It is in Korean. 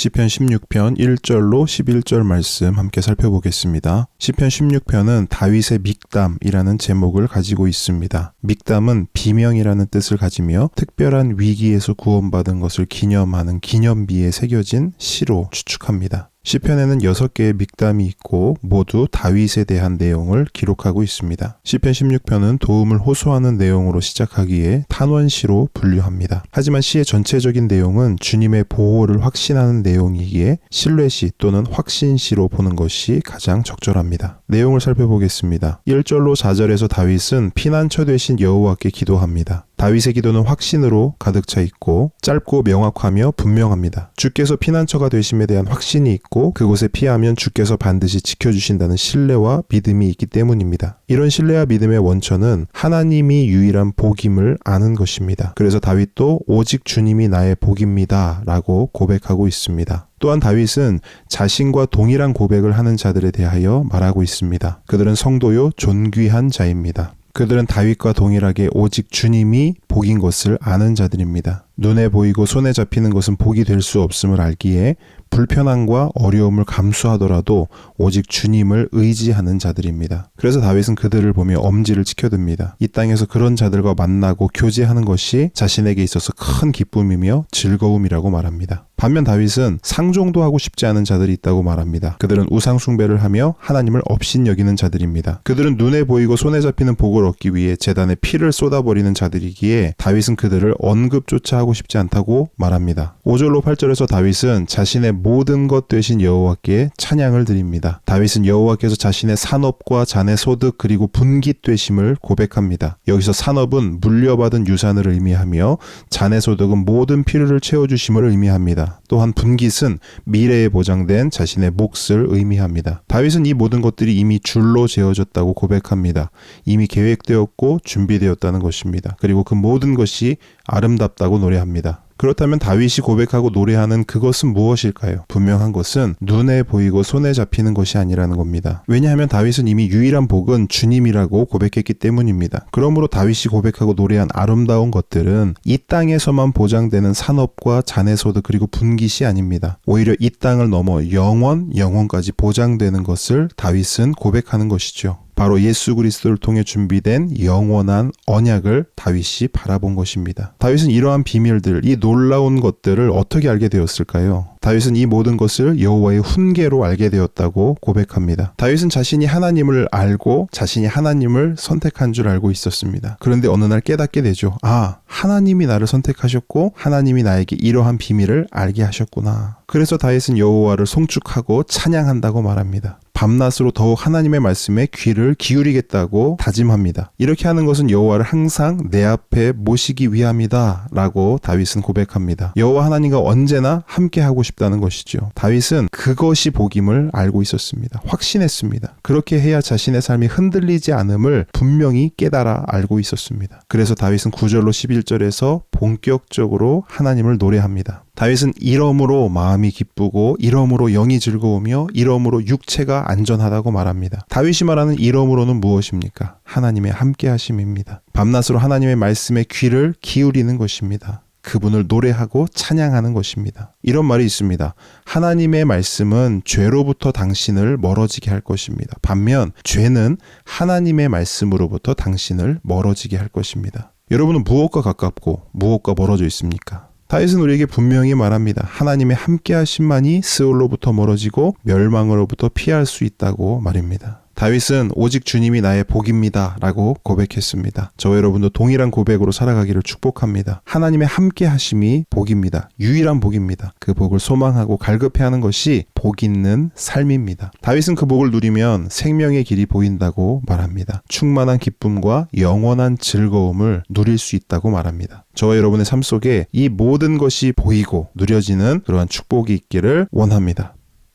시편 16편 1절로 11절 말씀 함께 살펴보겠습니다. 시편 16편은 다윗의 믹담이라는 제목을 가지고 있습니다. 믹담은 비명이라는 뜻을 가지며 특별한 위기에서 구원받은 것을 기념하는 기념비에 새겨진 시로 추측합니다. 시편에는 6개의 믹담이 있고 모두 다윗에 대한 내용을 기록하고 있습니다. 시편 16편은 도움을 호소하는 내용으로 시작하기에 탄원시로 분류합니다. 하지만 시의 전체적인 내용은 주님의 보호를 확신하는 내용이기에 신뢰시 또는 확신시로 보는 것이 가장 적절합니다. 내용을 살펴보겠습니다. 1절로 4절에서 다윗은 피난처 되신 여호와께 기도합니다. 다윗의 기도는 확신으로 가득 차 있고 짧고 명확하며 분명합니다. 주께서 피난처가 되심에 대한 확신이 있고 그곳에 피하면 주께서 반드시 지켜주신다는 신뢰와 믿음이 있기 때문입니다. 이런 신뢰와 믿음의 원천은 하나님이 유일한 복임을 아는 것입니다. 그래서 다윗도 오직 주님이 나의 복입니다 라고 고백하고 있습니다. 또한 다윗은 자신과 동일한 고백을 하는 자들에 대하여 말하고 있습니다. 그들은 성도요 존귀한 자입니다. 그들은 다윗과 동일하게 오직 주님이 복인 것을 아는 자들입니다. 눈에 보이고 손에 잡히는 것은 복이 될 수 없음을 알기에 불편함과 어려움을 감수하더라도 오직 주님을 의지하는 자들입니다. 그래서 다윗은 그들을 보며 엄지를 치켜듭니다. 이 땅에서 그런 자들과 만나고 교제하는 것이 자신에게 있어서 큰 기쁨이며 즐거움이라고 말합니다. 반면 다윗은 상종도 하고 싶지 않은 자들이 있다고 말합니다. 그들은 우상 숭배를 하며 하나님을 업신여기는 자들입니다. 그들은 눈에 보이고 손에 잡히는 복을 얻기 위해 제단에 피를 쏟아버리는 자들이기에 다윗은 그들을 언급조차 하고 싶지 않다고 말합니다. 5절로 8절에서 다윗은 자신의 모든 것 되신 여호와께 찬양을 드립니다. 다윗은 여호와께서 자신의 산업과 자네 소득 그리고 분깃 되심을 고백합니다. 여기서 산업은 물려받은 유산을 의미하며 자네 소득은 모든 필요를 채워주심을 의미합니다. 또한 분깃은 미래에 보장된 자신의 몫을 의미합니다. 다윗은 이 모든 것들이 이미 줄로 재어졌다고 고백합니다. 이미 계획되었고 준비되었다는 것입니다. 그리고 그 모든 것이 아름답다고 노래합니다. 그렇다면 다윗이 고백하고 노래하는 그것은 무엇일까요? 분명한 것은 눈에 보이고 손에 잡히는 것이 아니라는 겁니다. 왜냐하면 다윗은 이미 유일한 복은 주님이라고 고백했기 때문입니다. 그러므로 다윗이 고백하고 노래한 아름다운 것들은 이 땅에서만 보장되는 산업과 자네소득 그리고 분깃이 아닙니다. 오히려 이 땅을 넘어 영원까지 보장되는 것을 다윗은 고백하는 것이죠. 바로 예수 그리스도를 통해 준비된 영원한 언약을 다윗이 바라본 것입니다. 다윗은 이러한 비밀들, 이 놀라운 것들을 어떻게 알게 되었을까요? 다윗은 이 모든 것을 여호와의 훈계로 알게 되었다고 고백합니다. 다윗은 자신이 하나님을 알고 자신이 하나님을 선택한 줄 알고 있었습니다. 그런데 어느 날 깨닫게 되죠. 하나님이 나를 선택하셨고 하나님이 나에게 이러한 비밀을 알게 하셨구나. 그래서 다윗은 여호와를 송축하고 찬양한다고 말합니다. 밤낮으로 더욱 하나님의 말씀에 귀를 기울이겠다고 다짐합니다. 이렇게 하는 것은 여호와를 항상 내 앞에 모시기 위함이다 라고 다윗은 고백합니다. 여호와 하나님과 언제나 함께하고 싶다는 것이죠. 다윗은 그것이 복임을 알고 있었습니다. 확신했습니다. 그렇게 해야 자신의 삶이 흔들리지 않음을 분명히 깨달아 알고 있었습니다. 그래서 다윗은 9절로 11절에서 본격적으로 하나님을 노래합니다. 다윗은 이러므로 마음이 기쁘고 이러므로 영이 즐거우며 이러므로 육체가 안전하다고 말합니다. 다윗이 말하는 이러므로는 무엇입니까? 하나님의 함께하심입니다. 밤낮으로 하나님의 말씀에 귀를 기울이는 것입니다. 그분을 노래하고 찬양하는 것입니다. 이런 말이 있습니다. 하나님의 말씀은 죄로부터 당신을 멀어지게 할 것입니다. 반면 죄는 하나님의 말씀으로부터 당신을 멀어지게 할 것입니다. 여러분은 무엇과 가깝고 무엇과 멀어져 있습니까? 다윗은 우리에게 분명히 말합니다. 하나님의 함께하심만이 스올로부터 멀어지고 멸망으로부터 피할 수 있다고 말입니다. 다윗은 오직 주님이 나의 복입니다 라고 고백했습니다. 저와 여러분도 동일한 고백으로 살아가기를 축복합니다. 하나님의 함께 하심이 복입니다. 유일한 복입니다. 그 복을 소망하고 갈급해하는 것이 복 있는 삶입니다. 다윗은 그 복을 누리면 생명의 길이 보인다고 말합니다. 충만한 기쁨과 영원한 즐거움을 누릴 수 있다고 말합니다. 저와 여러분의 삶 속에 이 모든 것이 보이고 누려지는 그러한 축복이 있기를 원합니다.